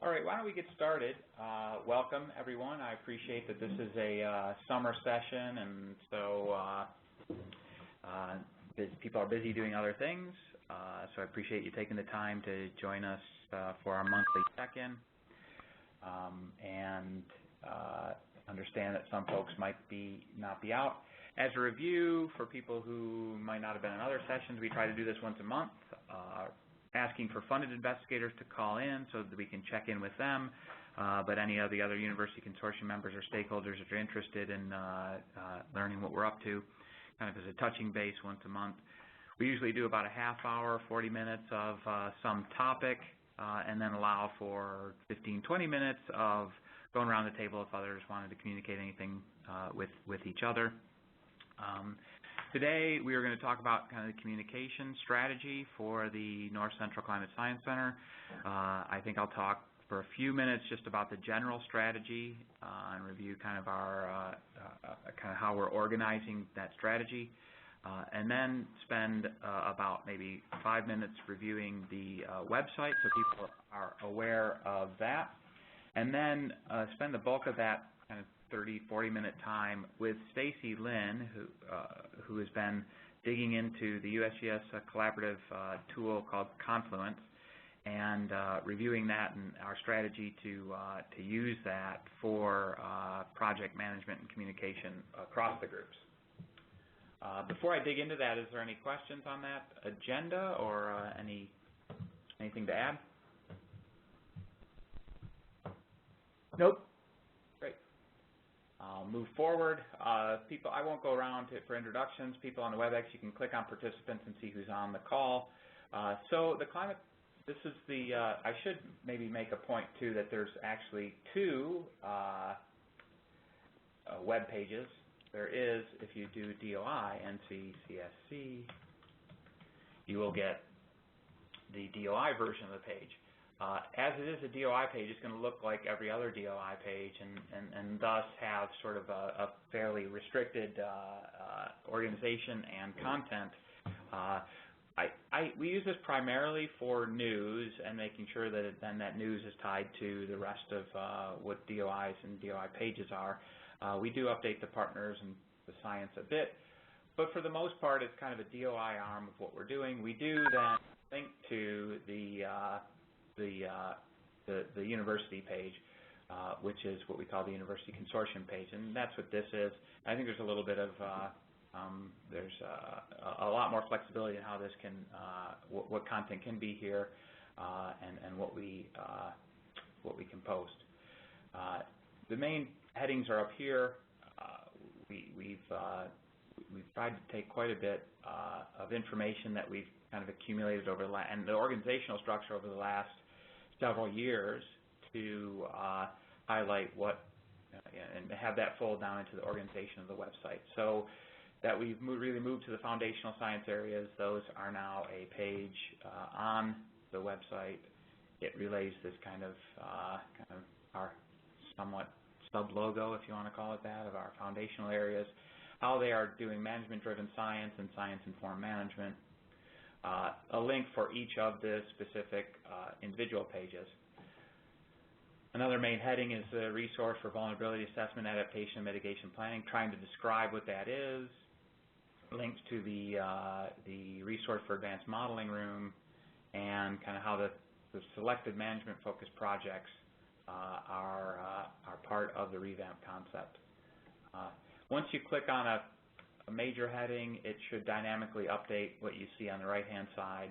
All right, why don't we get started? Welcome, everyone. I appreciate that this is a summer session, and so people are busy doing other things. So I appreciate you taking the time to join us for our monthly check-in, and understand that some folks might not be out. As a review, for people who might not have been in other sessions, we try to do this once a month, asking for funded investigators to call in so that we can check in with them, but any of the other university consortium members or stakeholders, if you're interested in learning what we're up to, kind of as a touching base once a month. We usually do about a half hour, 40 minutes of some topic, and then allow for 15, 20 minutes of going around the table if others wanted to communicate anything with each other. Today, we are going to talk about kind of the communication strategy for the North Central Climate Science Center. I think I'll talk for a few minutes just about the general strategy and review kind of our how we're organizing that strategy, and then spend about maybe 5 minutes reviewing the website so people are aware of that, and then spend the bulk of that kind of 30, 40-minute time with Stacy Lynn, who has been digging into the USGS collaborative tool called Confluence, and reviewing that and our strategy to use that for project management and communication across the groups. Before I dig into that, is there any questions on that agenda or anything to add? Nope. I'll move forward. People, I won't go around for introductions. People on the WebEx, you can click on participants and see who's on the call. So the climate, this is the, I should maybe make a point too that there's actually two web pages. There is, if you do DOI, NCCSC, you will get the DOI version of the page. As it is a DOI page, it's going to look like every other DOI page, and thus have sort of a fairly restricted organization and content. We use this primarily for news and making sure that then that news is tied to the rest of what DOIs and DOI pages are. We do update the partners and the science a bit, but for the most part, it's kind of a DOI arm of what we're doing. We do then link to the university page, which is what we call the University Consortium page, and that's what this is. I think there's a little bit of there's a lot more flexibility in how this can what content can be here, and what we can post. The main headings are up here. We've tried to take quite a bit of information that we've kind of accumulated over and the organizational structure over the last several years to highlight what and have that fold down into the organization of the website. So that we've really moved to the foundational science areas. Those are now a page on the website. It relays this kind of our somewhat sub-logo, if you want to call it that, of our foundational areas, how they are doing management-driven science and science-informed management. A link for each of the specific individual pages. Another main heading is the resource for vulnerability assessment, adaptation, mitigation planning, trying to describe what that is. Links to the resource for advanced modeling room, and kind of how the selected management-focused projects are part of the revamp concept. Once you click on a major heading, it should dynamically update what you see on the right-hand side,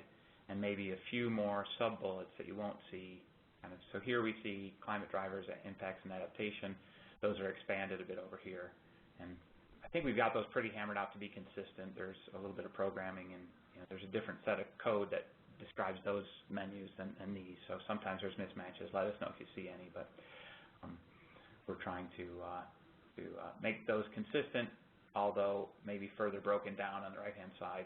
and maybe a few more sub-bullets that you won't see. So here we see climate drivers, impacts, and adaptation. Those are expanded a bit over here, and I think we've got those pretty hammered out to be consistent. There's a little bit of programming, and there's a different set of code that describes those menus than these. So sometimes there's mismatches. Let us know if you see any, but we're trying to make those consistent, although maybe further broken down on the right-hand side.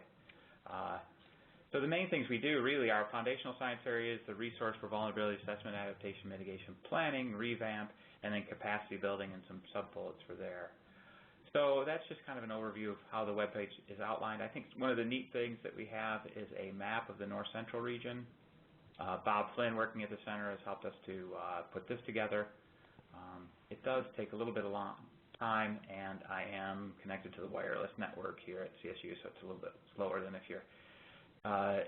So the main things we do really are foundational science areas, the resource for vulnerability assessment, adaptation, mitigation, planning, revamp, and then capacity building and some sub-bullets for there. So that's just kind of an overview of how the webpage is outlined. I think one of the neat things that we have is a map of the North Central region. Bob Flynn, working at the center, has helped us to put this together. It does take a little bit of time, and I am connected to the wireless network here at CSU, so it's a little bit slower than if you're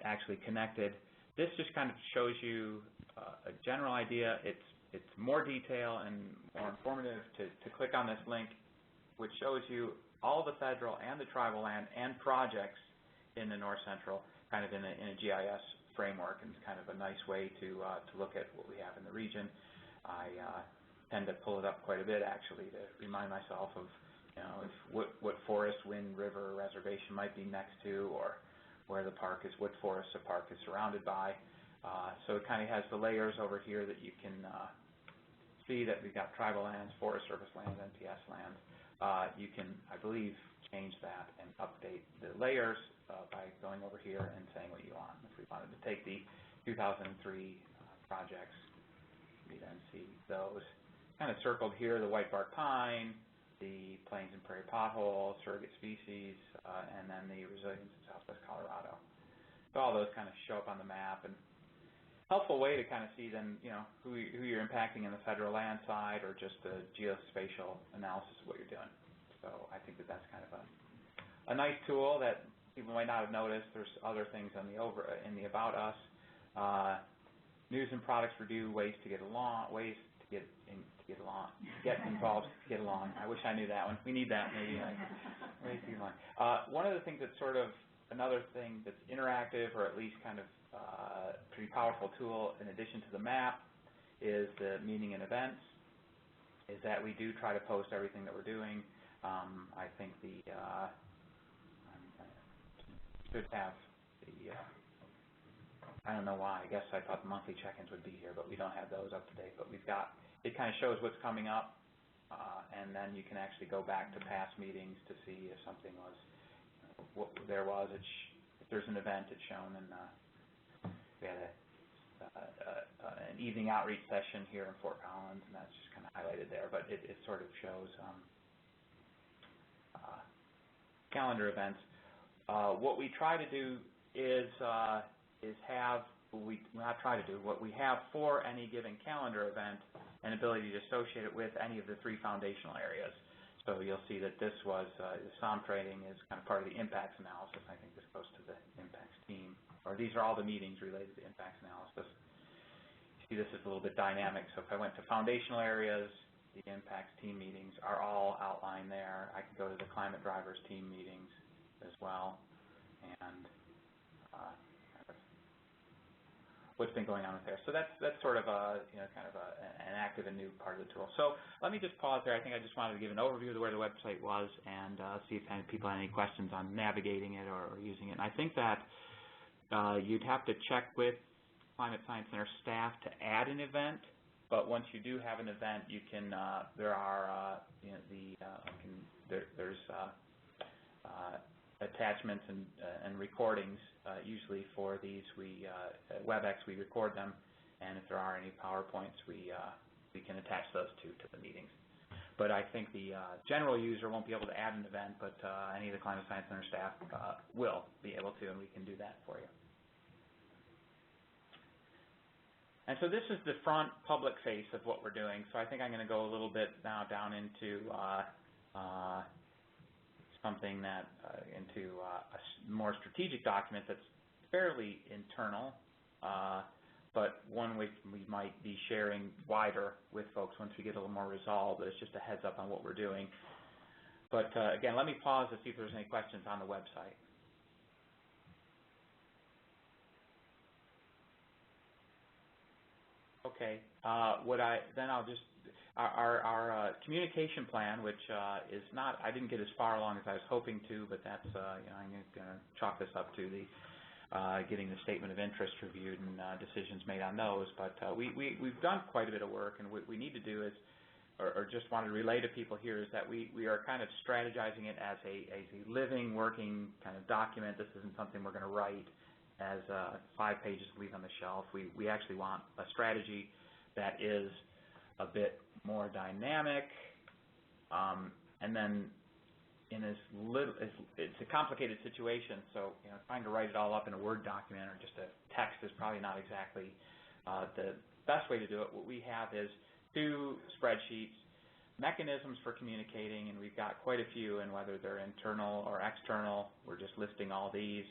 actually connected. This just kind of shows you a general idea. It's more detail and more informative to click on this link, which shows you all the federal and the tribal land and projects in the North Central, kind of in a GIS framework, and it's kind of a nice way to look at what we have in the region. I tend to pull it up quite a bit, actually, to remind myself of, what forest, wind, river, reservation might be next to, or where the park is, what forest the park is surrounded by. So it kind of has the layers over here that you can see that we've got tribal lands, Forest Service lands, NPS lands. You can, I believe, change that and update the layers by going over here and saying what you want. If we wanted to take the 2003 projects, we then see those kind of circled here: the white bark pine, the plains and prairie pothole, surrogate species, and then the resilience in Southwest Colorado. So all those kind of show up on the map, and helpful way to kind of see then, who you're impacting in the federal land side, or just the geospatial analysis of what you're doing. So I think that that's kind of a nice tool that people might not have noticed. There's other things on in the About Us. News and products review, ways to get along, ways to get involved, to get along. I wish I knew that one. We need that maybe. Ways to get along. One of the things that's sort of another thing that's interactive, or at least kind of pretty powerful tool in addition to the map, is the meeting and events. Is that we do try to post everything that we're doing. I think should have the, I don't know why, I guess I thought the monthly check-ins would be here, but we don't have those up to date. But we've got, it kind of shows what's coming up, and then you can actually go back to past meetings to see if something was, what there was. If there's an event, it's shown, and we had an evening outreach session here in Fort Collins, and that's just kind of highlighted there. But it sort of shows calendar events. What we try to do is have, what we have for any given calendar event, an ability to associate it with any of the 3 foundational areas. So you'll see that this was, the SOM trading is kind of part of the impacts analysis. I think this goes to the impacts team, or these are all the meetings related to impacts analysis. You see this is a little bit dynamic. So if I went to foundational areas, the impacts team meetings are all outlined there. I could go to the climate drivers team meetings as well, and what's been going on with there. So that's sort of a, kind of an active and new part of the tool. So let me just pause there. I think I just wanted to give an overview of where the website was, and see if any people have any questions on navigating it or using it. And I think that you'd have to check with Climate Science Center staff to add an event. But once you do have an event, you can. There are there's attachments and recordings. Usually for these, at WebEx we record them, and if there are any PowerPoints, we can attach those to the meetings. But I think the general user won't be able to add an event, but any of the Climate Science Center staff will be able to, and we can do that for you. And so this is the front public face of what we're doing. So I think I'm going to go a little bit now down into something that, into a more strategic document that's fairly internal, but one which we might be sharing wider with folks once we get a little more resolved. It's just a heads up on what we're doing. But again, let me pause to see if there's any questions on the website. Okay, I'll just, our communication plan, which is not, I didn't get as far along as I was hoping to, but that's, I'm going to chalk this up to the getting the statement of interest reviewed and decisions made on those. But we've done quite a bit of work, and what we need to do is, or just want to relay to people here, is that we are kind of strategizing it as a living, working kind of document. This isn't something we're going to write as 5 pages to leave on the shelf. We actually want a strategy that is a bit more dynamic, and then in as little as it's a complicated situation, so trying to write it all up in a Word document or just a text is probably not exactly the best way to do it. What we have is 2 spreadsheets, mechanisms for communicating, and we've got quite a few, and whether they're internal or external, we're just listing all these.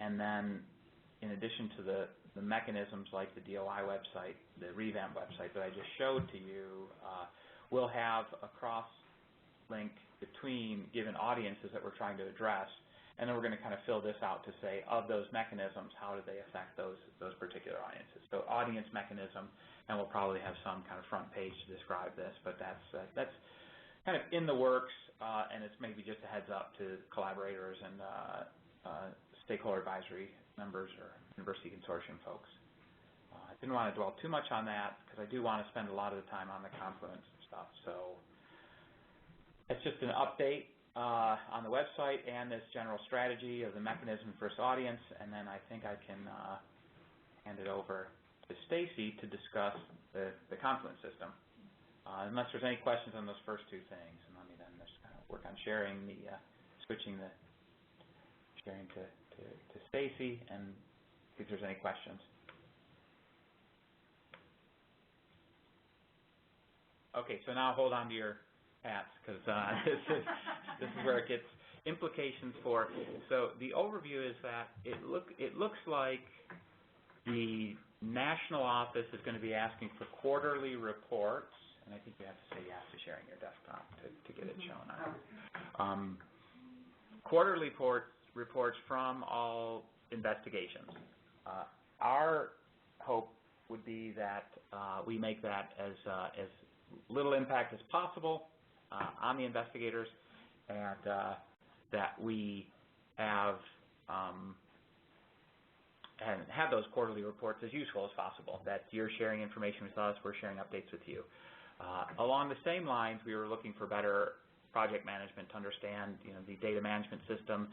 And then in addition to the mechanisms like the DOI website, the revamp website that I just showed to you, we'll have a cross-link between given audiences that we're trying to address, and then we're going to kind of fill this out to say, of those mechanisms, how do they affect those particular audiences? So audience mechanism, and we'll probably have some kind of front page to describe this, but that's kind of in the works, and it's maybe just a heads up to collaborators and stakeholder advisory members or University Consortium folks. I didn't want to dwell too much on that because I do want to spend a lot of the time on the Confluence stuff. So it's just an update on the website and this general strategy of the mechanism first audience, and then I think I can hand it over to Stacy to discuss the Confluence system. Unless there's any questions on those first 2 things, and let me then just kind of work on sharing switching the sharing to Stacy and see if there's any questions. Okay, so now hold on to your hats because this is where it gets implications for. So the overview is that it looks like the national office is going to be asking for quarterly reports, and I think you have to say yes to sharing your desktop to get it shown on. Quarterly reports from all investigations. Our hope would be that we make that as little impact as possible on the investigators, and that we have those quarterly reports as useful as possible, that you're sharing information with us, we're sharing updates with you. Along the same lines, we were looking for better project management to understand the data management system.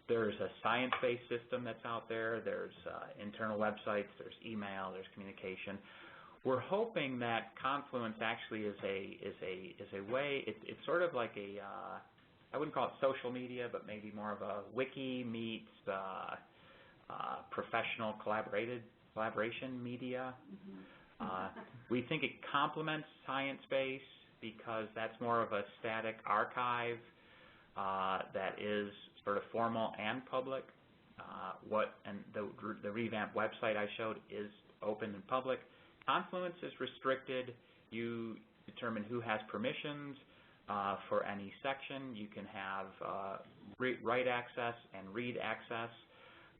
There's a science-based system that's out there. There's internal websites. There's email. There's communication. We're hoping that Confluence actually is a way. It's sort of like I wouldn't call it social media, but maybe more of a wiki meets professional collaboration media. We think it complements science-based because that's more of a static archive that is sort of formal and public. And the revamp website I showed is open and public. Confluence is restricted. You determine who has permissions for any section. You can have write access and read access,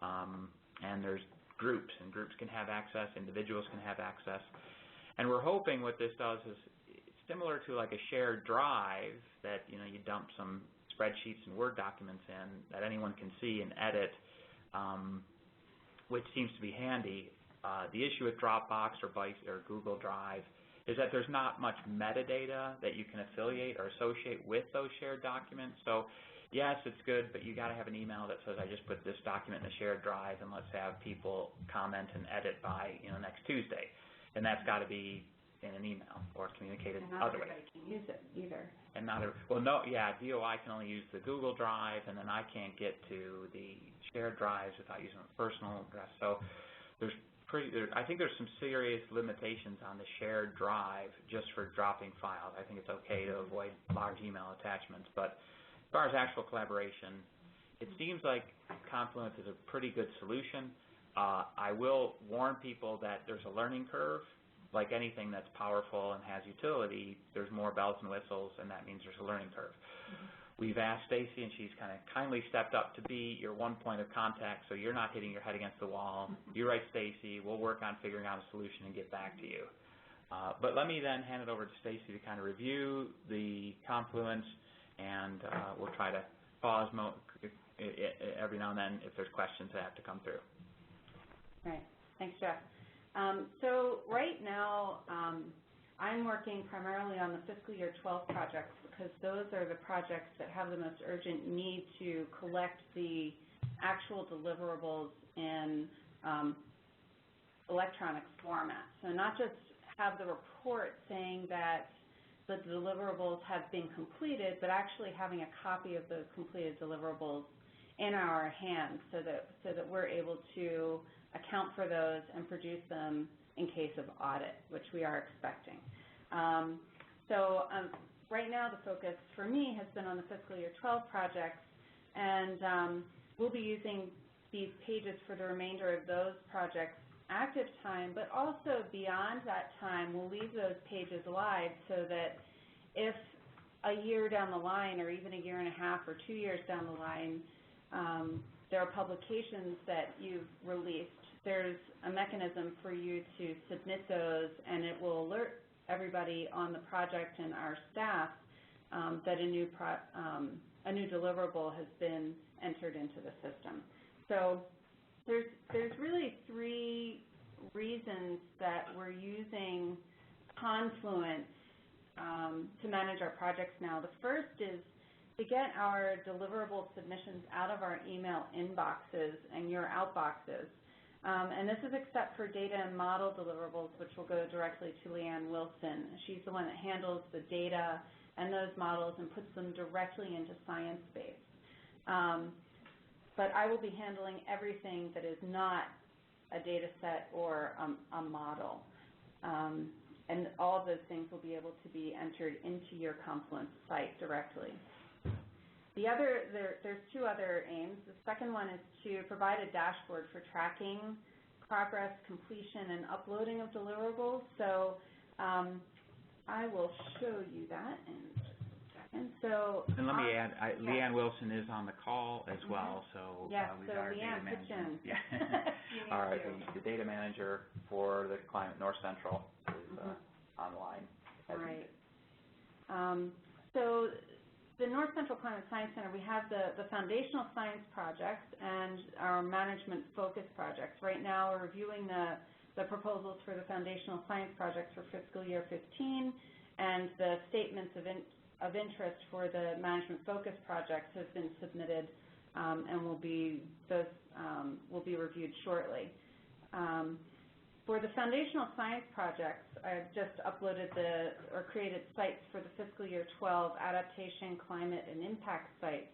and there's groups, and groups can have access, individuals can have access. And we're hoping what this does is similar to like a shared drive that you dump some spreadsheets and Word documents in that anyone can see and edit, which seems to be handy. The issue with Dropbox or Google Drive is that there's not much metadata that you can affiliate or associate with those shared documents. So yes, it's good, but you got to have an email that says I just put this document in the shared drive, and let's have people comment and edit by next Tuesday, and that's got to be in an email or communicated other ways. And not everybody can use it either. And DOI can only use the Google Drive, and then I can't get to the shared drives without using a personal address. So I think there's some serious limitations on the shared drive just for dropping files. I think it's okay to avoid large email attachments, but as far as actual collaboration, it seems like Confluence is a pretty good solution. I will warn people that there's a learning curve. Like anything that's powerful and has utility, there's more bells and whistles, and that means there's a learning curve. We've asked Stacy, and she's kind of kindly stepped up to be your one point of contact, so you're not hitting your head against the wall. You write Stacy. We'll work on figuring out a solution and get back to you. But let me then hand it over to Stacy to kind of review the Confluence, and we'll try to pause every now and then if there's questions that have to come through. Right. Thanks, Jeff. So right now, I'm working primarily on the fiscal year 12 projects because those are the projects that have the most urgent need to collect the actual deliverables in electronic format. So not just have the report saying that the deliverables have been completed, but actually having a copy of those completed deliverables in our hands so that we're able to account for those and produce them in case of audit, which we are expecting. Right now the focus for me has been on the fiscal year 12 projects, and we'll be using these pages for the remainder of those projects active time, but also beyond that time, we'll leave those pages live so that if a year down the line or even a year and a half or 2 years down the line, there are publications that you've released, there's a mechanism for you to submit those, and it will alert everybody on the project and our staff that a new deliverable has been entered into the system. So there's really 3 reasons that we're using Confluence to manage our projects now. The first is to get our deliverable submissions out of our email inboxes and your outboxes. And this is except for data and model deliverables, which will go directly to Leanne Wilson. She's the one that handles the data and those models and puts them directly into Sciencebase. But I will be handling everything that is not a data set or a model. And all of those things will be able to be entered into your Confluence site directly. There's 2 other aims. The second one is to provide a dashboard for tracking progress, completion, and uploading of deliverables. So I will show you that in just a second. And let me add, Leanne Wilson is on the call as well. So yes, we've so got our Leanne, data pitch manager. in. Yeah. All right, the data manager for the client North Central is online. Right. So the North Central Climate Science Center, we have the foundational science projects and our management focus projects. Right now we're reviewing the proposals for the foundational science projects for fiscal year 15, and the statements of interest for the management focus projects have been submitted and will be reviewed shortly. For the foundational science projects, I've just uploaded created sites for the fiscal year 12 adaptation, climate, and impact sites.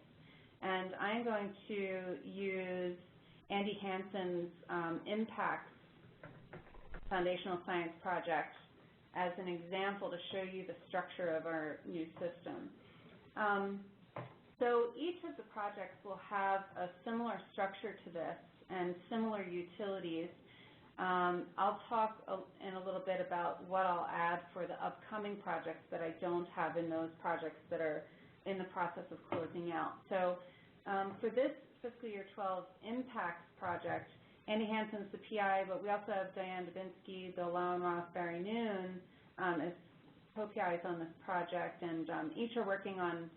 And I'm going to use Andy Hansen's impacts foundational science project as an example to show you the structure of our new system. So each of the projects will have a similar structure to this and similar utilities. I'll talk in a little bit about what I'll add for the upcoming projects that I don't have in those projects that are in the process of closing out. So for this fiscal year 12 impacts project, Andy Hansen's the PI, but we also have Diane Dubinsky, Bill Lowenroth, Barry Noon as co-PIs on this project, and each are working on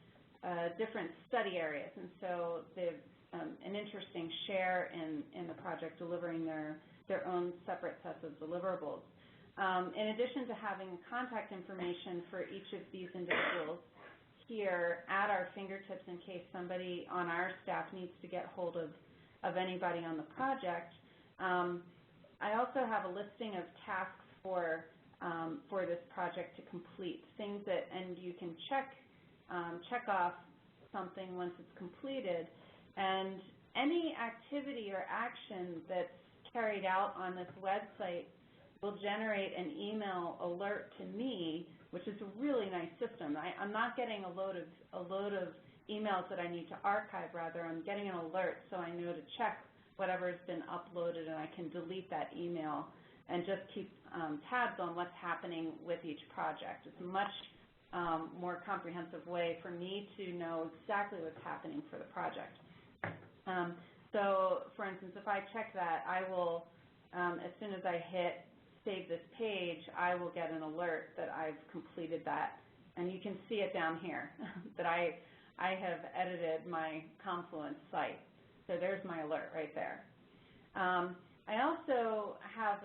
different study areas. And so they've an interesting share in the project, delivering their own separate sets of deliverables. In addition to having contact information for each of these individuals here at our fingertips in case somebody on our staff needs to get hold of anybody on the project, I also have a listing of tasks for this project to complete, things that, and you can check off something once it's completed, and any activity or action that's carried out on this website will generate an email alert to me, which is a really nice system. I'm not getting a load of emails that I need to archive. Rather, I'm getting an alert so I know to check whatever has been uploaded, and I can delete that email and just keep tabs on what's happening with each project. It's a much more comprehensive way for me to know exactly what's happening for the project. So, for instance, if I check that, I will, as soon as I hit save this page, I will get an alert that I've completed that. And you can see it down here, that I have edited my Confluence site. So there's my alert right there. I also have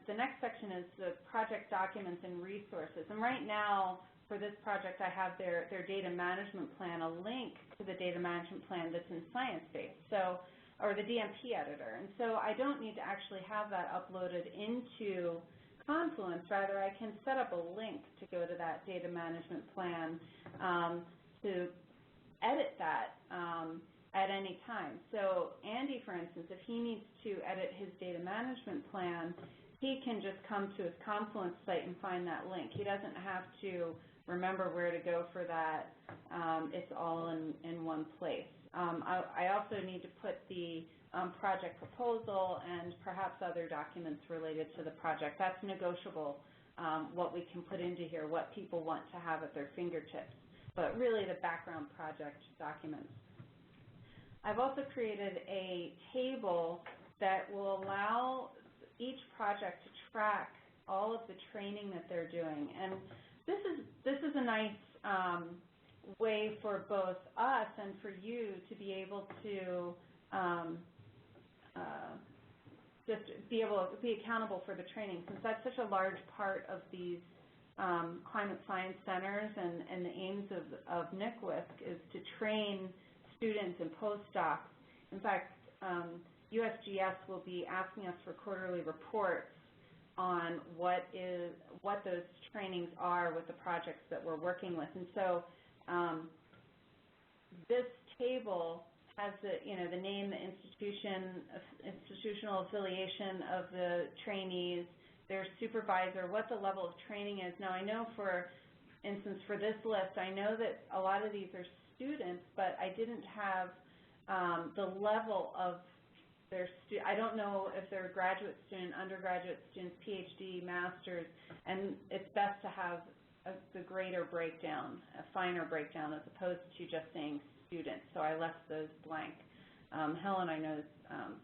the next section is the project documents and resources. And right now, for this project, I have their data management plan, a link to the data management plan that's in Sciencebase, or the DMP editor. And so I don't need to actually have that uploaded into Confluence, rather, I can set up a link to go to that data management plan to edit that at any time. So Andy, for instance, if he needs to edit his data management plan, he can just come to his Confluence site and find that link. He doesn't have to remember where to go for that. It's all in one place. I also need to put the project proposal and perhaps other documents related to the project. That's negotiable, what we can put into here, what people want to have at their fingertips, but really the background project documents. I've also created a table that will allow each project to track all of the training that they're doing. And this is a nice way for both us and for you to be able to just be able to be accountable for the training, since that's such a large part of these climate science centers, and the aims of NCWISC is to train students and postdocs. In fact, USGS will be asking us for quarterly reports on what those trainings are with the projects that we're working with. And so this table has the name, the institutional affiliation of the trainees, their supervisor, what the level of training is. Now, I know, for instance, for this list, I know that a lot of these are students, but I didn't have the level of their I don't know if they're a graduate student, undergraduate students, PhD, master's, and it's best to have the greater breakdown, a finer breakdown, as opposed to just saying students. So I left those blank. Helen, I know, is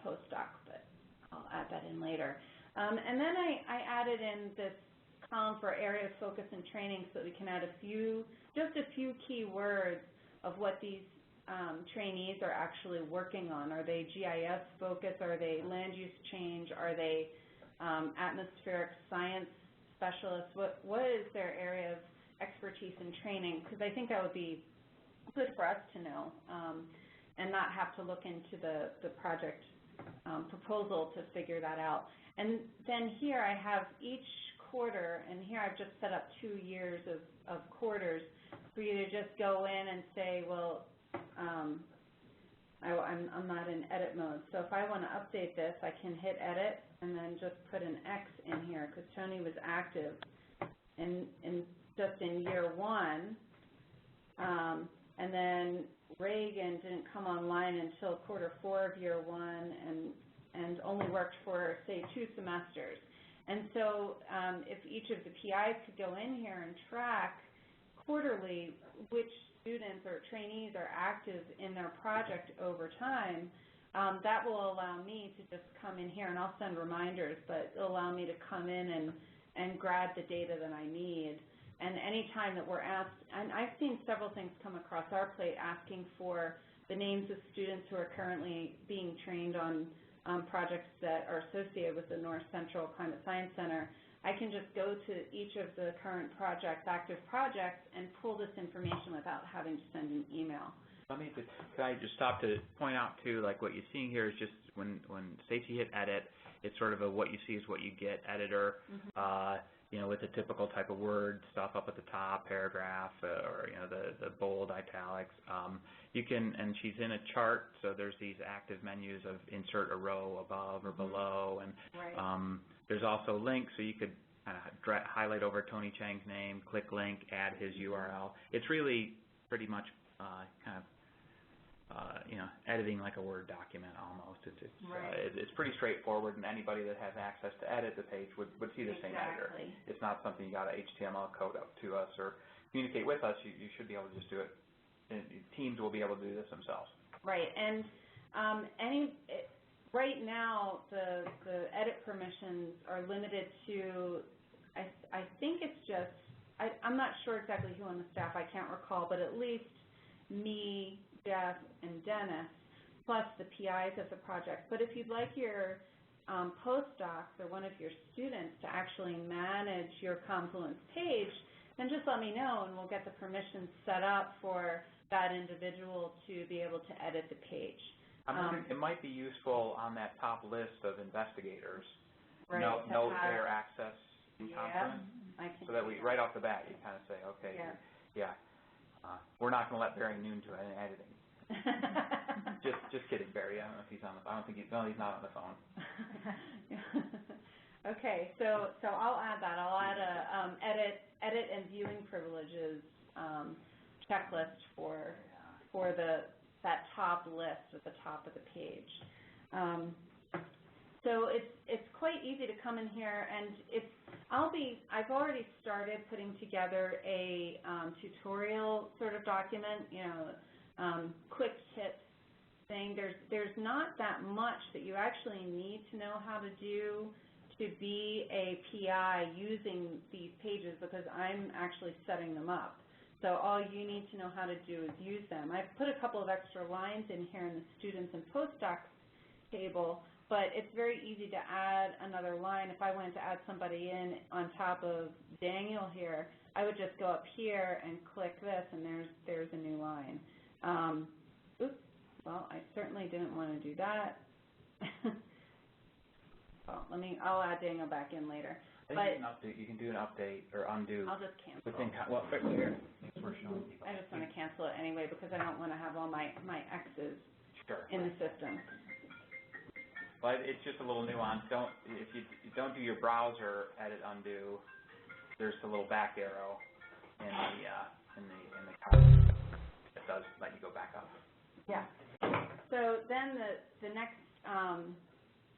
postdoc, but I'll add that in later. And then I added in this column for area of focus and training, so that we can add just a few key words of what these trainees are actually working on. Are they GIS focused? Are they land use change? Are they atmospheric science specialists? What is their area of expertise and training? Because I think that would be good for us to know, and not have to look into the project proposal to figure that out. And then here I have each quarter, and here I've just set up 2 years of quarters for you to just go in and say, well, I'm not in edit mode. So if I want to update this, I can hit edit and then just put an X in here, because Tony was active just in year 1. And then Reagan didn't come online until quarter 4 of year 1, and only worked for, say, 2 semesters. And so if each of the PIs could go in here and track quarterly which students or trainees are active in their project over time, that will allow me to just come in here, and I'll send reminders, but it'll allow me to come in and grab the data that I need. And any time that we're asked, and I've seen several things come across our plate asking for the names of students who are currently being trained on projects that are associated with the North Central Climate Science Center. I can just go to each of the current projects, active projects, and pull this information without having to send an email. Can I just stop to point out, too, like what you're seeing here is just when Stacy hit edit, it's sort of a what you see is what you get editor, with the typical type of word stuff up at the top, paragraph, or, the bold italics. You can, and she's in a chart, so there's these active menus of insert a row above or below, and there's also links, so you could highlight over Tony Chang's name, click link, add his URL. It's really pretty much editing like a Word document almost. It's pretty straightforward, and anybody that has access to edit the page would see the same editor. It's not something you got to HTML code up to us or communicate with us. You should be able to just do it. And teams will be able to do this themselves. Right, and right now the edit permissions are limited to, I think it's just, I'm not sure exactly who on the staff, I can't recall, but at least me, Jeff, and Dennis, plus the PIs of the project. But if you'd like your postdocs or one of your students to actually manage your Confluence page, then just let me know, and we'll get the permissions set up for that individual to be able to edit the page. It might be useful on that top list of investigators. Right, note their access so that we, right off the bat, you kind of say, okay, we're not going to let Barry Noon do any editing. just kidding, Barry. I don't know if he's on the. I don't think he's. No, he's not on the phone. Okay, so I'll add that. I'll add a edit and viewing privileges checklist for that top list at the top of the page. So it's quite easy to come in here, and I've already started putting together a tutorial sort of document, quick tips thing. There's not that much that you actually need to know how to do to be a PI using these pages, because I'm actually setting them up. So all you need to know how to do is use them. I've put a couple of extra lines in here in the students and postdocs table, but it's very easy to add another line. If I wanted to add somebody in on top of Daniel here, I would just go up here and click this, and there's a new line. Oops, well, I certainly didn't want to do that. Well, I'll add Daniel back in later. You can do an update or undo. I'll just cancel. Right here. We're showing people. I just want to cancel it anyway because I don't want to have all my X's in the system. But it's just a little nuance. If you don't do your browser edit undo, there's a little back arrow in the code that does let you go back up. Yeah. So then the next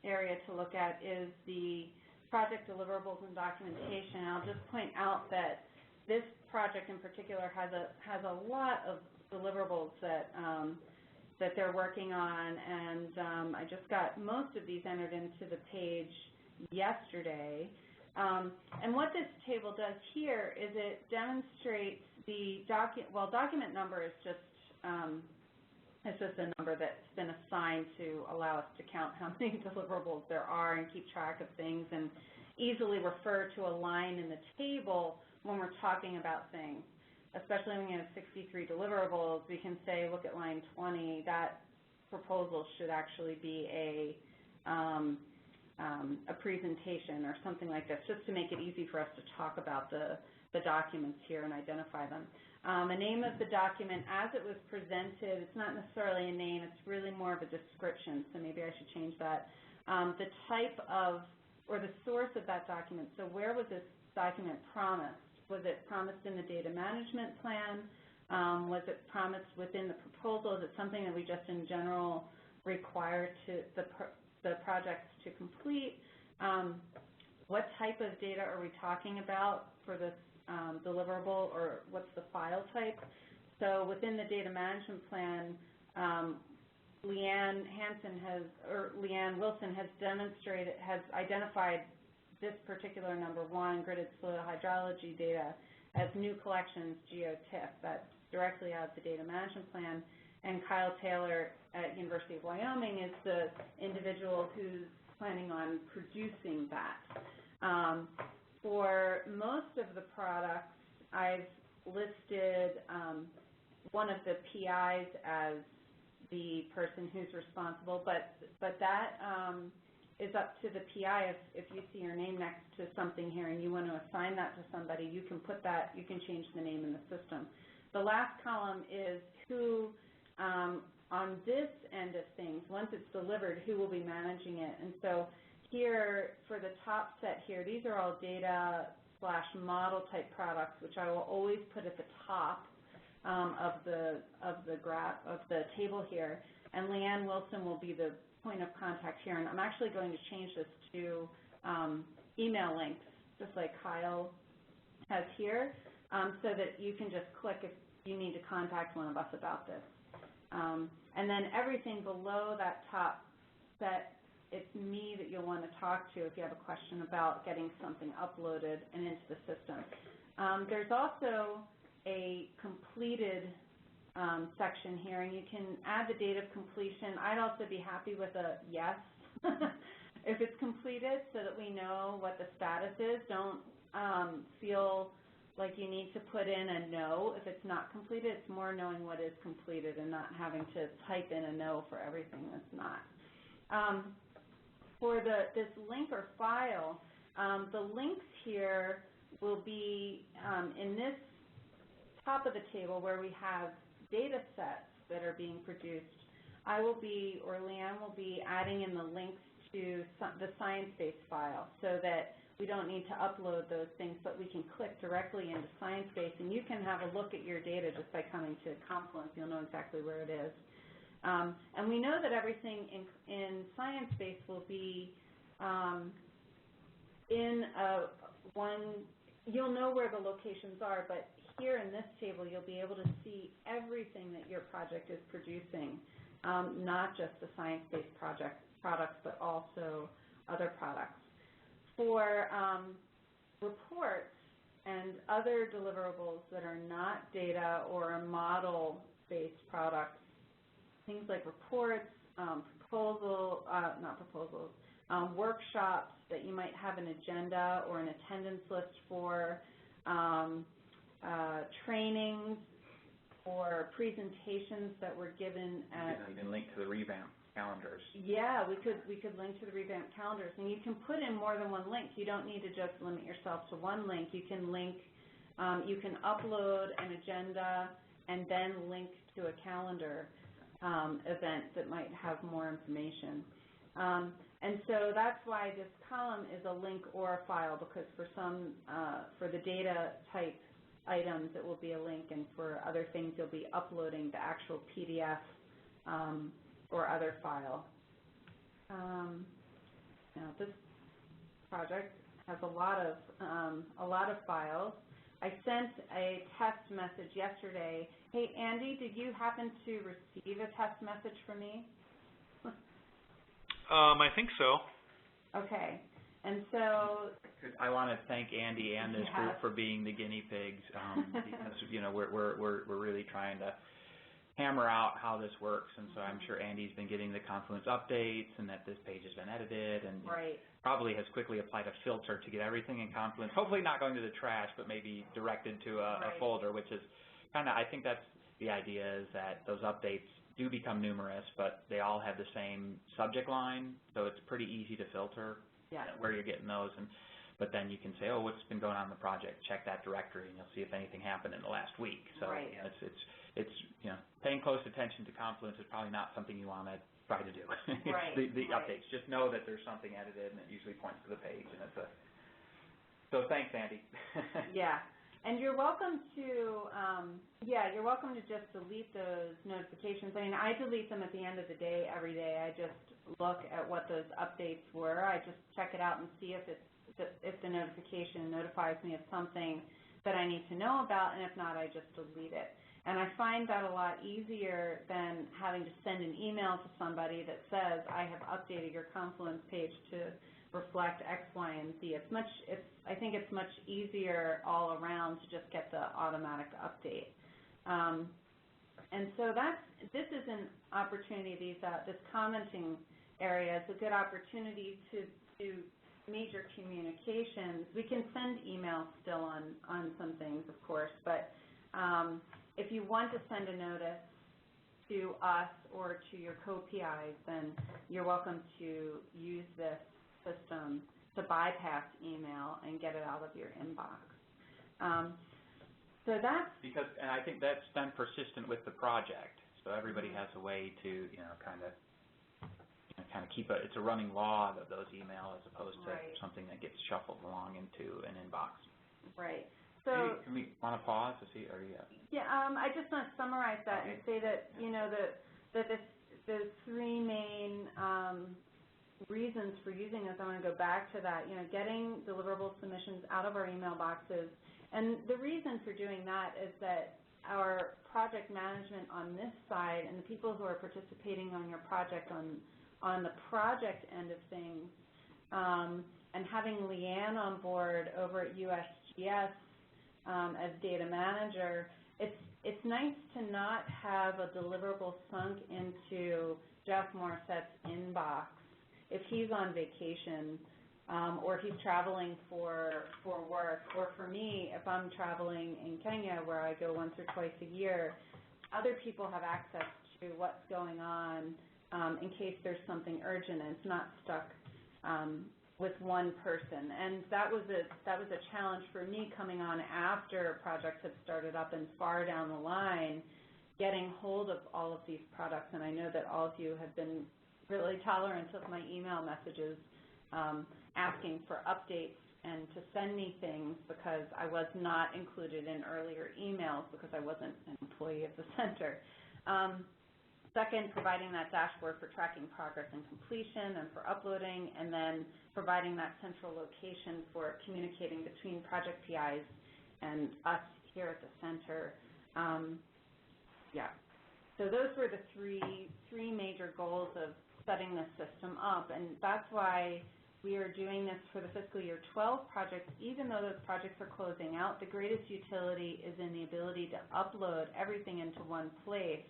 area to look at is the project deliverables and documentation. I'll just point out that this project in particular has a lot of deliverables that they're working on, and I just got most of these entered into the page yesterday. And what this table does here is it demonstrates the document number is just it's just a number that's been assigned to allow us to count how many deliverables there are and keep track of things and easily refer to a line in the table when we're talking about things. Especially when we have 63 deliverables, we can say, look at line 20, that proposal should actually be a presentation or something like this, just to make it easy for us to talk about the documents here and identify them. A name of the document as it was presented, it's not necessarily a name, it's really more of a description, so maybe I should change that. The type of, or the source of that document, so where was this document promised? Was it promised in the data management plan? Was it promised within the proposal? Is it something that we just in general require the projects to complete? What type of data are we talking about for this deliverable, or what's the file type? So within the data management plan, Leanne Wilson has identified this particular number 1, gridded soil hydrology data, as new collections GeoTIFF. That's directly out of the data management plan. And Kyle Taylor at University of Wyoming is the individual who's planning on producing that. For most of the products, I've listed one of the PIs as the person who's responsible, but that is up to the PI. If you see your name next to something here and you want to assign that to somebody, you can put that, you can change the name in the system. The last column is who, on this end of things, once it's delivered, who will be managing it. And so here, for the top set here, these are all data/model type products, which I will always put at the top of the graph of the table here. And Leanne Wilson will be the point of contact here. And I'm actually going to change this to email links, just like Kyle has here, so that you can just click if you need to contact one of us about this. And then everything below that top set, it's me that you'll want to talk to if you have a question about getting something uploaded and into the system. There's also a completed section here, and you can add the date of completion. I'd also be happy with a yes if it's completed, so that we know what the status is. Don't feel like you need to put in a no if it's not completed. It's more knowing what is completed and not having to type in a no for everything that's not. For this link or file, the links here will be in this top of the table where we have data sets that are being produced. I will be, or Leanne will be, adding in the links to the Sciencebase file so that we don't need to upload those things, but we can click directly into Sciencebase, and you can have a look at your data just by coming to Confluence. You'll know exactly where it is. And we know that everything in Sciencebase will be in you'll know where the locations are, but here in this table you'll be able to see everything that your project is producing, not just the Sciencebase products, but also other products. For reports and other deliverables that are not data or model-based products, things like reports, workshops that you might have an agenda or an attendance list for, trainings or presentations that were given at... You can link to the revamp calendars. Yeah, we could link to the revamped calendars, and you can put in more than one link. You don't need to just limit yourself to one link. You can link, you can upload an agenda and then link to a calendar event that might have more information. And so that's why this column is a link or a file, because for some, for the data type items, it will be a link, and for other things, you'll be uploading the actual PDF or other file. Now this project has a lot of files. I sent a test message yesterday. Hey, Andy, did you happen to receive a test message from me? I think so. Okay. And so I want to thank Andy and this group for being the guinea pigs, because we're really trying to hammer out how this works, and so I'm sure Andy's been getting the Confluence updates and that this page has been edited, and probably has quickly applied a filter to get everything in Confluence, hopefully not going to the trash, but maybe directed to a folder, which is kind of, I think that's the idea, is that those updates do become numerous, but they all have the same subject line, so it's pretty easy to filter where you're getting those. But then you can say, oh, what's been going on in the project? Check that directory, and you'll see if anything happened in the last week. So it's paying close attention to Confluence is probably not something you want to try to do. The updates. Just know that there's something edited, and it usually points to the page. And it's so thanks, Andy. And you're welcome to, you're welcome to just delete those notifications. I mean, I delete them at the end of the day every day. I just look at what those updates were. I just check it out and see if the notification notifies me of something that I need to know about, and if not, I just delete it. And I find that a lot easier than having to send an email to somebody that says, I have updated your Confluence page to reflect X, Y, and Z. I think it's much easier all around to just get the automatic update. And so this is an opportunity, this commenting area is a good opportunity to do major communications. We can send emails still on some things, of course, but if you want to send a notice to us or to your co-PIs, then you're welcome to use this system to bypass email and get it out of your inbox. So that's and I think that's then persistent with the project. So everybody has a way to kind of keep it's a running log of those emails as opposed to something that gets shuffled along into an inbox. Right. So can we want to pause to see? I just want to summarize that and say that the three main reasons for using this. I want to go back to that. Getting deliverable submissions out of our email boxes, and the reason for doing that is that our project management on this side and the people who are participating on your project on the project end of things, and having Leanne on board over at USGS as data manager, it's nice to not have a deliverable sunk into Jeff Morissette's inbox if he's on vacation, or he's traveling for work, or for me, if I'm traveling in Kenya where I go once or twice a year, other people have access to what's going on in case there's something urgent and it's not stuck with one person, and that was a challenge for me coming on after projects had started up and far down the line, getting hold of all of these products. And I know that all of you have been really tolerant of my email messages, asking for updates and to send me things because I was not included in earlier emails because I wasn't an employee of the center. Second, providing that dashboard for tracking progress and completion and for uploading, and then providing that central location for communicating between project PIs and us here at the center. So those were the three major goals of setting this system up, and that's why we are doing this for the fiscal year 12 projects. Even though those projects are closing out, the greatest utility is in the ability to upload everything into one place,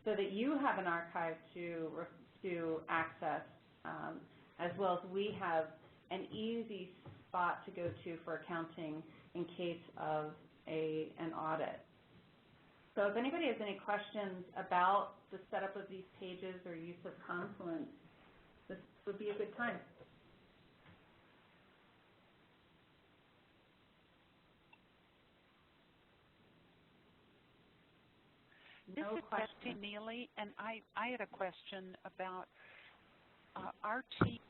so that you have an archive to access, as well as we have an easy spot to go to for accounting in case of an audit. So if anybody has any questions about the setup of these pages or use of Confluence, this would be a good time. This is Betsy Neely, and I had a question about our team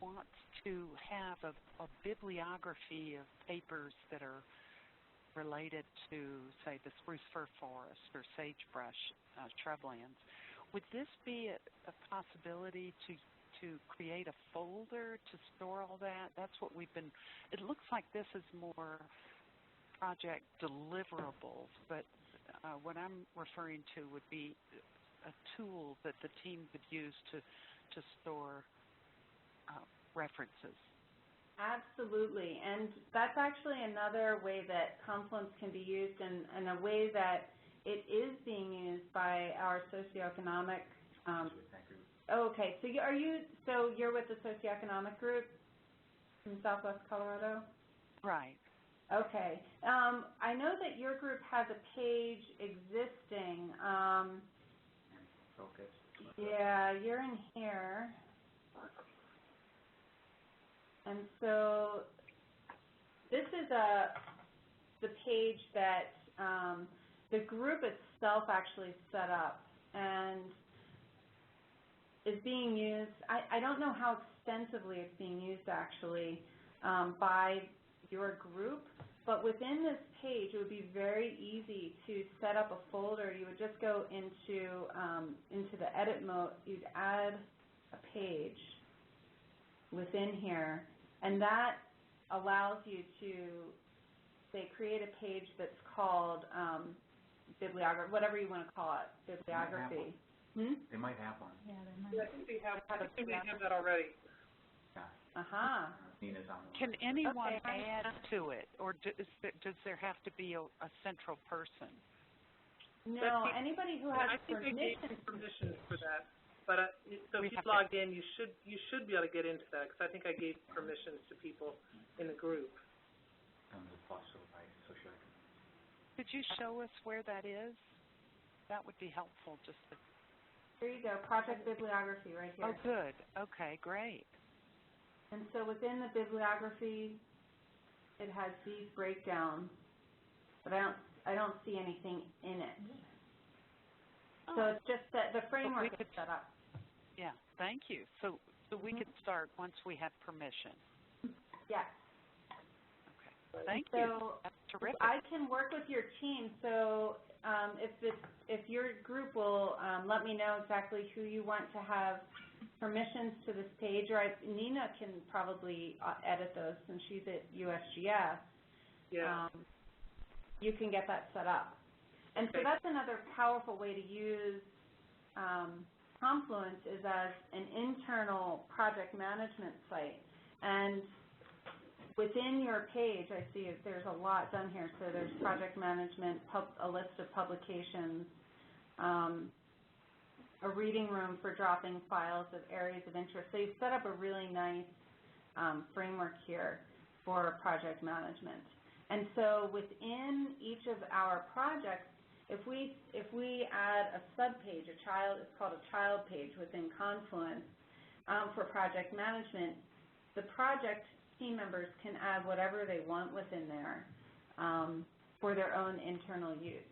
wants to have a bibliography of papers that are related to, say, the spruce fir forest or sagebrush shrublands. Would this be a possibility to create a folder to store all that? That's what we've been, it looks like this is more project deliverables, but what I'm referring to would be a tool that the team could use to store references. Absolutely, and that's actually another way that Confluence can be used, and a way that it is being used by our socioeconomic. Okay, so you're with the socioeconomic group in Southwest Colorado? Right. Okay. I know that your group has a page existing. Focus. Yeah, you're in here. And so this is the page that the group itself actually set up and is being used. I don't know how extensively it's being used actually by your group, but within this page it would be very easy to set up a folder. You would just go into the edit mode. You'd add a page within here, and that allows you to, say, create a page that's called bibliography, whatever you want to call it, bibliography. They might have one. Yeah, I think they have that already. Uh-huh. Nina's on the Can anyone add to it, or does there have to be a central person? No, anybody who has permission. I think I gave permissions for that. But so if you logged in, you should be able to get into that, because I think I gave permissions to people in the group. Could you show us where that is? That would be helpful. Just to... Here you go, project bibliography right here. Oh, good. Okay, great. And so within the bibliography, it has these breakdowns, but I don't see anything in it. Oh. So it's just that the framework is set up. Yeah, thank you. So we could start once we have permission. Yes. Okay. Thank you. That's terrific. I can work with your team. So if your group will let me know exactly who you want to have permissions to this page, or Nina can probably edit those since she's at USGS. Yeah. You can get that set up. And so that's another powerful way to use Confluence, is as an internal project management site. And within your page, I see there's a lot done here. So there's project management, a list of publications, a reading room for dropping files of areas of interest. So you've set up a really nice framework here for project management. And so within each of our projects, if we add a subpage, it's called a child page within Confluence for project management, the project team members can add whatever they want within there for their own internal use.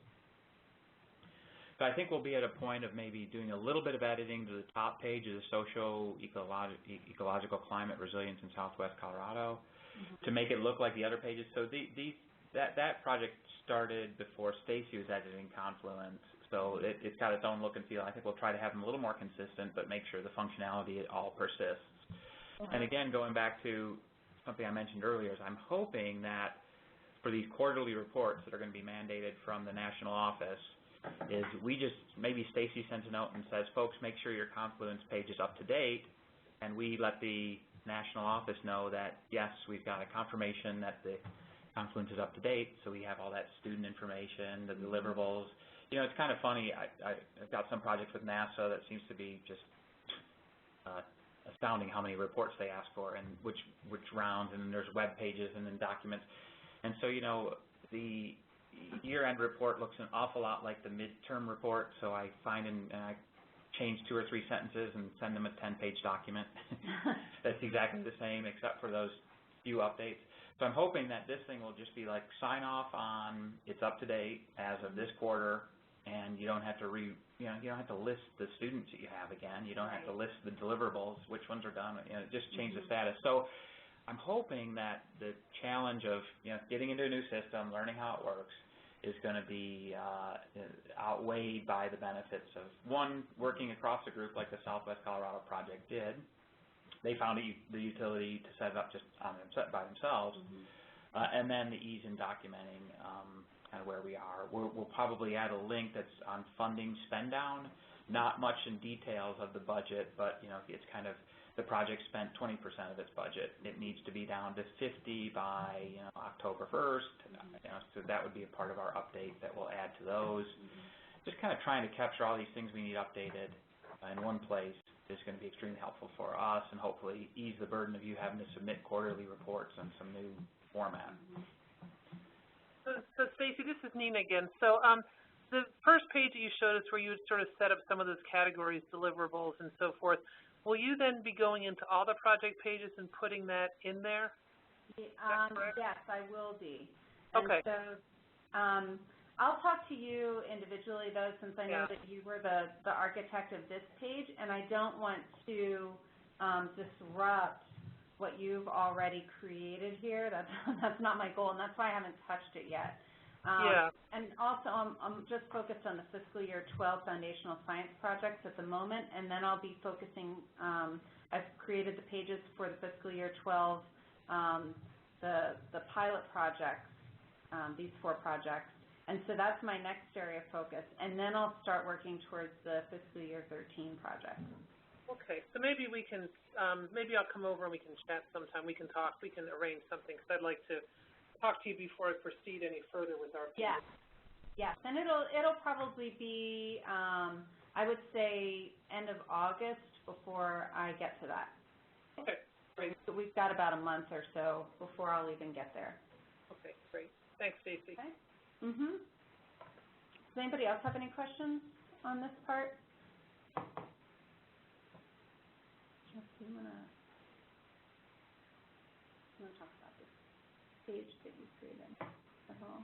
So I think we'll be at a point of maybe doing a little bit of editing to the top page of the socio-ecological climate resilience in Southwest Colorado to make it look like the other pages. So that project started before Stacy was editing Confluence, so it's got its own look and feel. I think we'll try to have them a little more consistent, but make sure the functionality all persists. And again, going back to something I mentioned earlier, is I'm hoping that for these quarterly reports that are going to be mandated from the national office, is we just, maybe Stacy sends a note and says, folks, make sure your Confluence page is up to date, and we let the national office know that, yes, we've got a confirmation that the Confluence is up to date, so we have all that student information, the deliverables. You know, it's kind of funny, I've got some projects with NASA that seems to be just astounding how many reports they ask for and which rounds, and then there's web pages and then documents. And so, you know, the year-end report looks an awful lot like the midterm report, so I find and I change 2 or 3 sentences and send them a 10-page document that's exactly the same except for those few updates. So I'm hoping that this thing will just be like sign off on it's up to date as of this quarter, and you don't have to you don't have to list the students that you have again. You don't have to list the deliverables, which ones are done. You know, just change the status. So I'm hoping that the challenge of getting into a new system, learning how it works, is going to be outweighed by the benefits of, one, working across a group like the Southwest Colorado Project did. They found the utility to set it up just by themselves, and then the ease in documenting kind of where we are. We'll probably add a link that's on funding spend down, not much in details of the budget, but it's kind of the project spent 20% of its budget. It needs to be down to 50 by October 1st. So that would be a part of our update that we'll add to those. Just kind of trying to capture all these things we need updated in one place is going to be extremely helpful for us, and hopefully ease the burden of you having to submit quarterly reports in some new format. So Stacy, this is Nina again. So the first page that you showed us where you would sort of set up some of those categories, deliverables and so forth, will you then be going into all the project pages and putting that in there? Yes, I will be. Okay. And so I'll talk to you individually, though, since I know that you were the architect of this page, and I don't want to disrupt what you've already created here. That's not my goal, and that's why I haven't touched it yet. And also, I'm just focused on the fiscal year 12 foundational science projects at the moment, and then I'll be focusing, I've created the pages for the fiscal year 12, the pilot projects, these 4 projects, and so that's my next area of focus, and then I'll start working towards the fiscal year 13 project. Okay, so maybe we can, maybe I'll come over and we can chat sometime. We can talk, we can arrange something, because I'd like to talk to you before I proceed any further with our pages. Yes, and it'll probably be, I would say, end of August before I get to that. Okay, great. So we've got about a month or so before I'll even get there. Okay, great. Thanks, Stacy. Okay. Does anybody else have any questions on this part? You want to talk about this page that you created at all?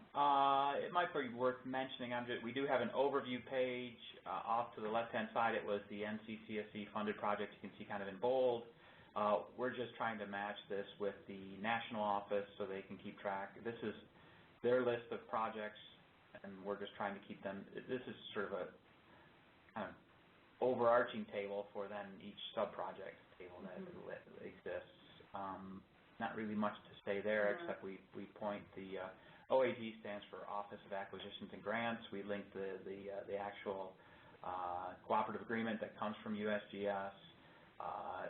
It might be worth mentioning. We do have an overview page off to the left-hand side. It was the NCCSE funded project. You can see kind of in bold. We're just trying to match this with the national office so they can keep track. This is their list of projects, and we're just trying to keep them. This is sort of a kind of overarching table for then each sub-project table that exists. Not really much to say there, except we point the OAG stands for Office of Acquisitions and Grants. We link the actual cooperative agreement that comes from USGS,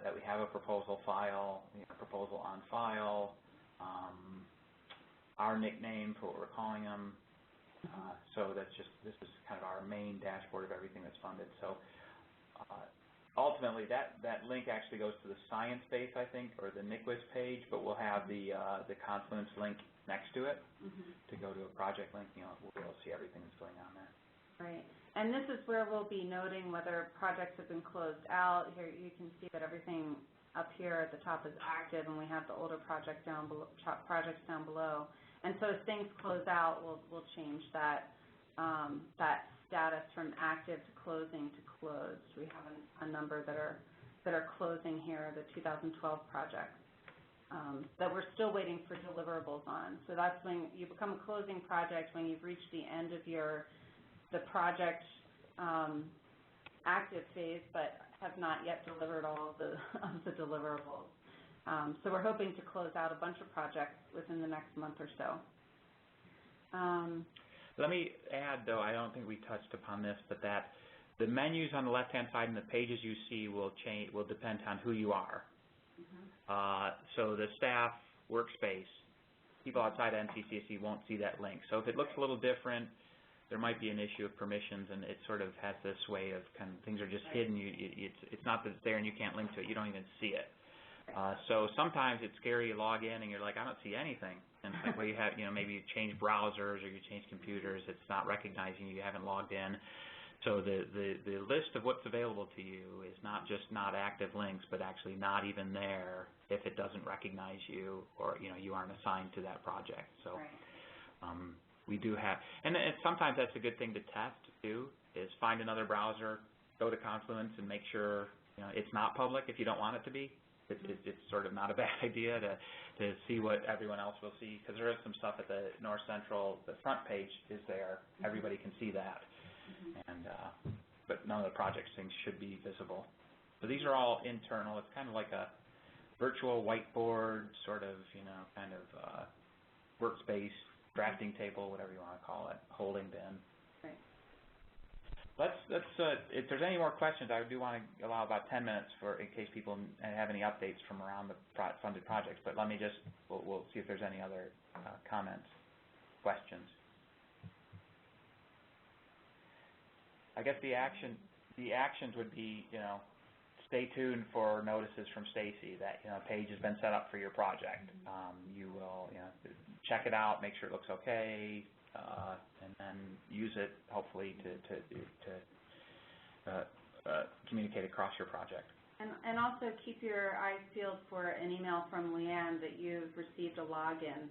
that we have a proposal file, proposal on file, our nickname for what we're calling them. So that's just, this is kind of our main dashboard of everything that's funded. So ultimately, that link actually goes to the science base, I think, or the NICWIS page, but we'll have the Confluence link next to it to go to a project link. We'll be able to see everything that's going on there. Right. And this is where we'll be noting whether projects have been closed out. Here you can see that everything up here at the top is active, and we have the older projects down below. And so as things close out, we'll change that that status from active to closing to closed. We have a number that are closing here, the 2012 projects, that we're still waiting for deliverables on. So that's when you become a closing project, when you've reached the end of the project active phase, but have not yet delivered all of the deliverables. So we're hoping to close out a bunch of projects within the next month or so. Let me add, though, I don't think we touched upon this, but that the menus on the left-hand side and the pages you see will depend on who you are. So the staff workspace, people outside NCCSE won't see that link. So if it looks a little different, there might be an issue of permissions, and it sort of has this way of kind of things are just hidden. It's not that it's there and you can't link to it. You don't even see it. So sometimes it's scary. You log in and you're like, I don't see anything. And it's like, well, you have, maybe you change browsers or you change computers. It's not recognizing you haven't logged in. So the list of what's available to you is not just not active links, but actually not even there if it doesn't recognize you or you aren't assigned to that project. So we do have, and sometimes that's a good thing to test too. Is find another browser, go to Confluence, and make sure it's not public if you don't want it to be. It's sort of not a bad idea to see what everyone else will see, because there is some stuff at the North Central. The front page is there; everybody can see that, and but none of the project things should be visible. So these are all internal. It's kind of like a virtual whiteboard, sort of kind of workspace, drafting table, whatever you want to call it, holding bin. Right. Let's if there's any more questions, I do want to allow about 10 minutes in case people have any updates from around the funded projects. But let me just, we'll see if there's any other comments, questions. I guess the actions would be, stay tuned for notices from Stacy that a page has been set up for your project. You will check it out, make sure it looks okay, and then use it hopefully to communicate across your project. And also keep your eyes peeled for an email from Leanne that you've received a login.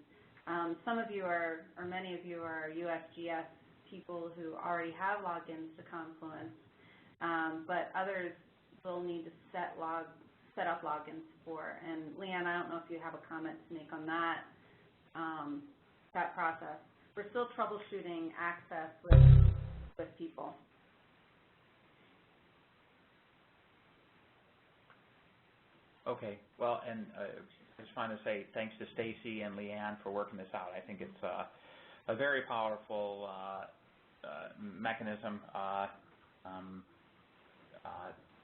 Some of you or many of you are USGS people who already have logins to Confluence, but others will need to set up logins for. And Leanne, I don't know if you have a comment to make on that process. We're still troubleshooting access with people. Okay. Well, and I just want to say thanks to Stacy and Leanne for working this out. I think it's a very powerful mechanism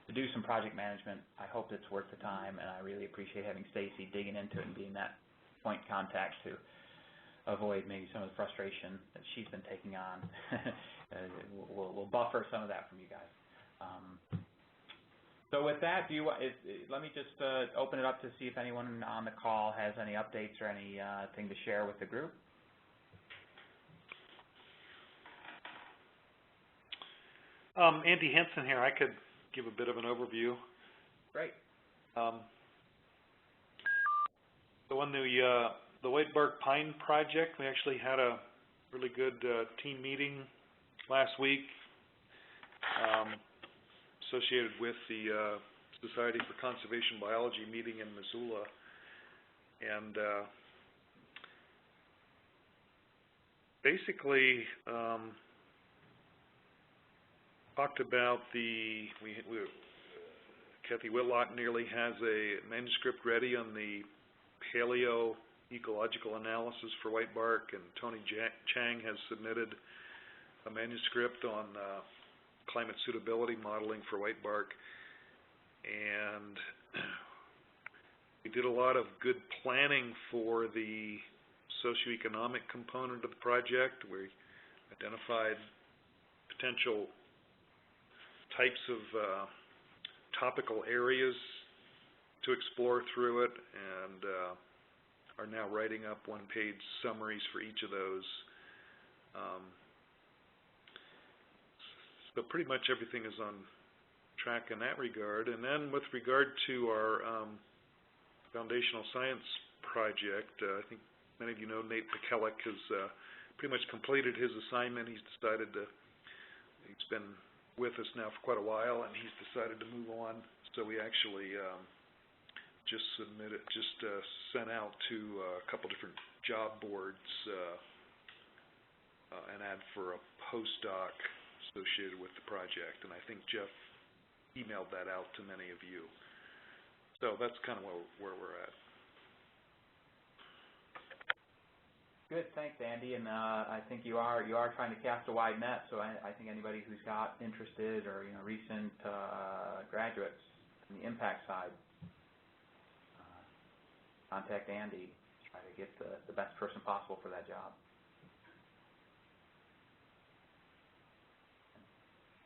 to do some project management. I hope it's worth the time, and I really appreciate having Stacy digging into it and being that point contact to avoid maybe some of the frustration that she's been taking on. We'll buffer some of that from you guys. So with that, let me just open it up to see if anyone on the call has any updates or anything to share with the group. Andy Henson here. I could give a bit of an overview. Great. So on the White Bark Pine project, we actually had a really good team meeting last week associated with the Society for Conservation Biology meeting in Missoula. And basically talked about Kathy Whitlock nearly has a manuscript ready on the paleo-ecological analysis for white bark, and Tony Chang has submitted a manuscript on climate suitability modeling for white bark. And we did a lot of good planning for the socioeconomic component of the project. We identified potential types of topical areas to explore through it, and are now writing up one-page summaries for each of those. So pretty much everything is on track in that regard. And then with regard to our foundational science project. I think many of you know Nate Pekelik has pretty much completed his assignment. He's been with us now for quite a while, and he's decided to move on. So we actually just sent out to a couple different job boards an ad for a postdoc associated with the project, and I think Jeff emailed that out to many of you. So that's kind of where we're at. Good, thanks, Andy. And I think you are trying to cast a wide net. So I think anybody who's got interested or recent graduates in the impact side, contact Andy. Try to get the best person possible for that job.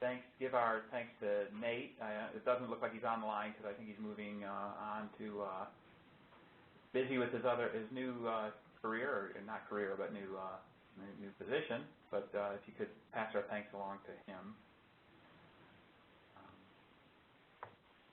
Thanks. Give our thanks to Nate. It doesn't look like he's on the line because I think he's moving on to busy with his new career, or not career, but new position. But if you could pass our thanks along to him.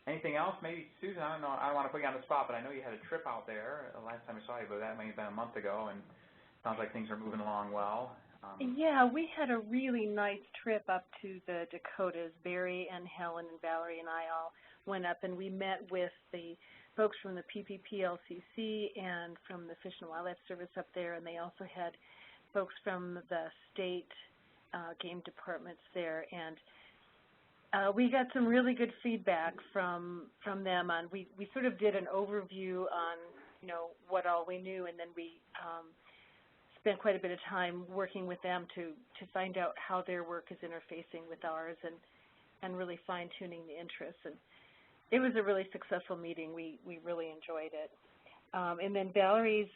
Anything else? Maybe Susan. I don't know. I don't want to put you on the spot, but I know you had a trip out there. The last time I saw you, but that may have been a month ago, and it sounds like things are moving along well. Yeah, we had a really nice trip up to the Dakotas. Barry and Helen and Valerie and I all went up, and we met with the folks from the PPPLCC and from the Fish and Wildlife Service up there, and they also had folks from the state game departments there. And we got some really good feedback from them on, we sort of did an overview on, what all we knew, and then we spent quite a bit of time working with them to find out how their work is interfacing with ours and really fine-tuning the interests. And it was a really successful meeting. We really enjoyed it. And then Valerie's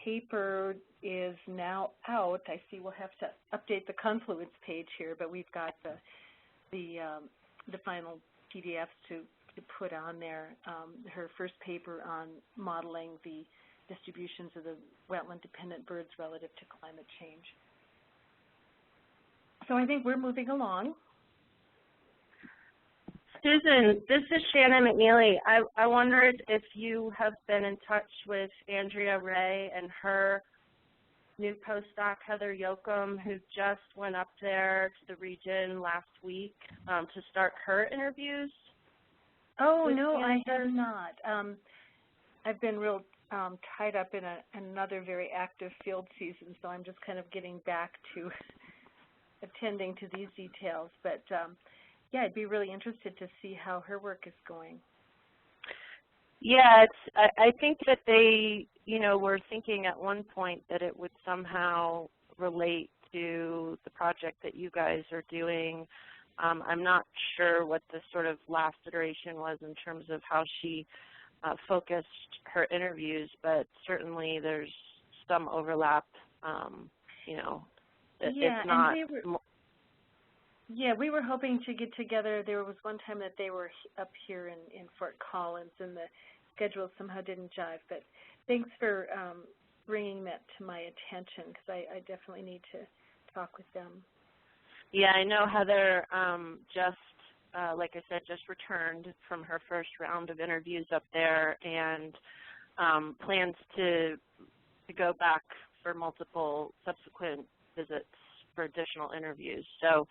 paper is now out. I see we'll have to update the Confluence page here, but we've got the final PDFs to put on there. Her first paper on modeling the distributions of the wetland-dependent birds relative to climate change. So I think we're moving along. Susan, this is Shannon McNeely. I wondered if you have been in touch with Andrea Ray and her new postdoc, Heather Yoakum, who just went up there to the region last week to start her interviews. Oh, no, I have not. I've been real tied up in another very active field season, so I'm just kind of getting back to attending to these details. But yeah, I'd be really interested to see how her work is going. Yeah, I think that they, were thinking at one point that it would somehow relate to the project that you guys are doing. I'm not sure what the sort of last iteration was in terms of how she focused her interviews, but certainly there's some overlap, it's not. We were hoping to get together. There was one time that they were up here in Fort Collins, and the schedule somehow didn't jive, but thanks for bringing that to my attention, because I definitely need to talk with them. Yeah, I know Heather like I said, just returned from her first round of interviews up there, and plans to go back for multiple subsequent visits for additional interviews. So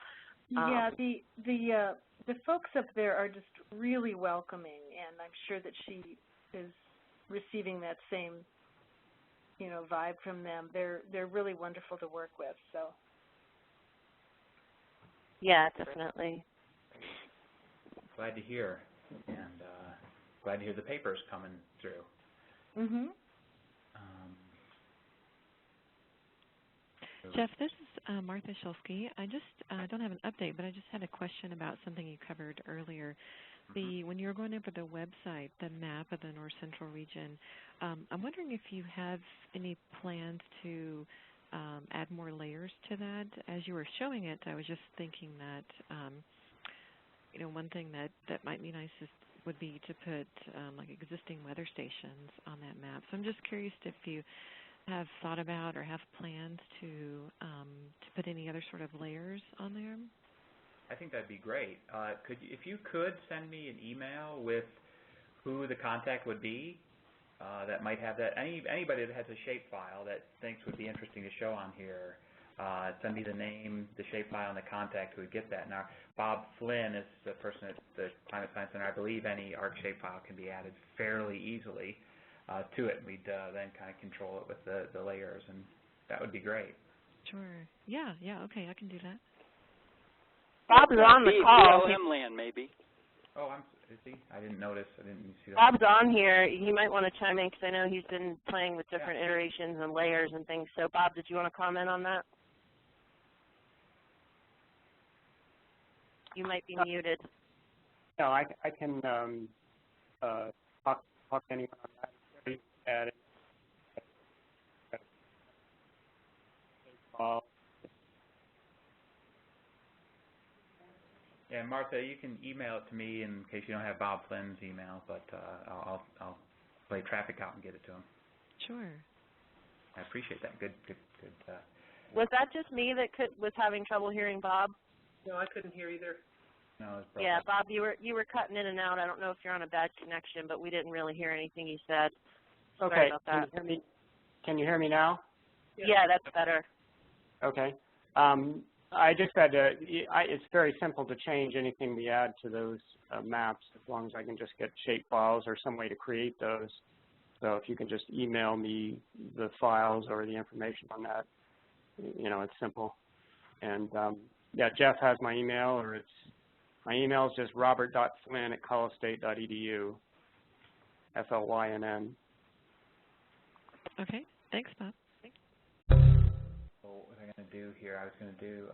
yeah, the folks up there are just really welcoming, and I'm sure that she is receiving that same vibe from them. They're really wonderful to work with. So yeah, definitely. Glad to hear, and glad to hear the papers coming through. Mm-hmm. Jeff, this is Martha Shulsky. I just don't have an update, but I just had a question about something you covered earlier. When you were going over the website, the map of the North Central region, I'm wondering if you have any plans to add more layers to that. As you were showing it, I was just thinking that one thing that might be nice would be to put like existing weather stations on that map. So I'm just curious if you have thought about or have plans to put any other sort of layers on there. I think that'd be great. If you could send me an email with who the contact would be, that might have that. Anybody that has a shapefile that thinks would be interesting to show on here, send me the name, the shapefile, and the contact who would get that. Now, Bob Flynn is the person at the Climate Science Center. I believe any ARC shapefile can be added fairly easily to it. We'd then kind of control it with the layers, and that would be great. Sure. Yeah, okay, I can do that. Bob's on the call. BLM land, maybe. Oh, is he? I didn't notice. I didn't see that. Bob's on here. He might want to chime in because I know he's been playing with different iterations and layers and things. So, Bob, did you want to comment on that? You might be muted. No, I can talk to anyone on that. Add it. Yeah, Martha, you can email it to me in case you don't have Bob Flynn's email, but I'll play traffic out and get it to him. Sure. I appreciate that. Good. Was that just me that was having trouble hearing Bob? No, I couldn't hear either. No, it's yeah, Bob, you were cutting in and out. I don't know if you're on a bad connection, but we didn't really hear anything you said. Sorry about that. Can you hear me now? Yeah, that's better. Okay. I just said it's very simple to change anything we add to those maps as long as I can just get shape files or some way to create those. So if you can just email me the files or the information on that, it's simple. And yeah, Jeff has my email, or my email is just robert.flynn@colostate.edu, FLYNN. Okay, thanks, Bob. So what I'm going to do here, I was going to do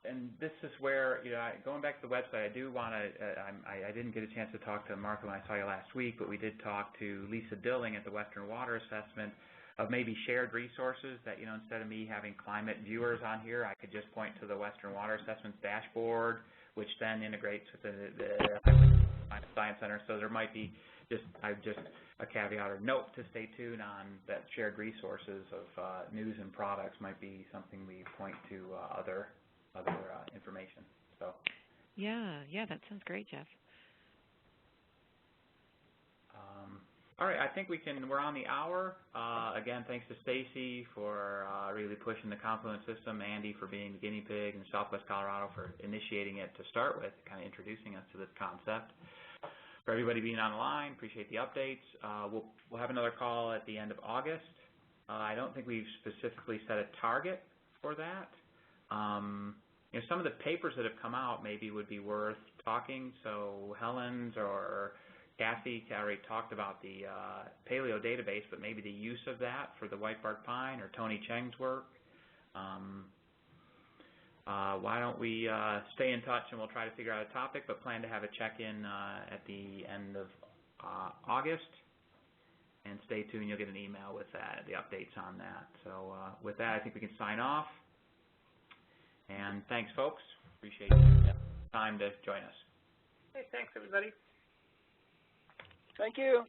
and this is where, going back to the website, I do want to, I didn't get a chance to talk to Martha when I saw you last week, but we did talk to Lisa Dilling at the Western Water Assessment of maybe shared resources that, instead of me having climate viewers on here, I could just point to the Western Water Assessment's dashboard, which then integrates with the Climate Science Center. So there might be just a caveat or note to stay tuned on that shared resources of news and products might be something we point to other information. So. Yeah, that sounds great, Jeff. All right, I think we're on the hour. Again, thanks to Stacy for really pushing the Confluent system, Andy for being the guinea pig, and Southwest Colorado for initiating it to start with, kind of introducing us to this concept. For everybody being on the line, appreciate the updates. We'll have another call at the end of August. I don't think we've specifically set a target for that. Some of the papers that have come out maybe would be worth talking. So Helen's or Kathy already talked about the paleo database, but maybe the use of that for the white bark pine, or Tony Cheng's work. Why don't we stay in touch, and we'll try to figure out a topic, but plan to have a check-in at the end of August. And stay tuned. You'll get an email with that, the updates on that. So with that, I think we can sign off. And thanks, folks. Appreciate the time to join us. Hey, thanks, everybody. Thank you.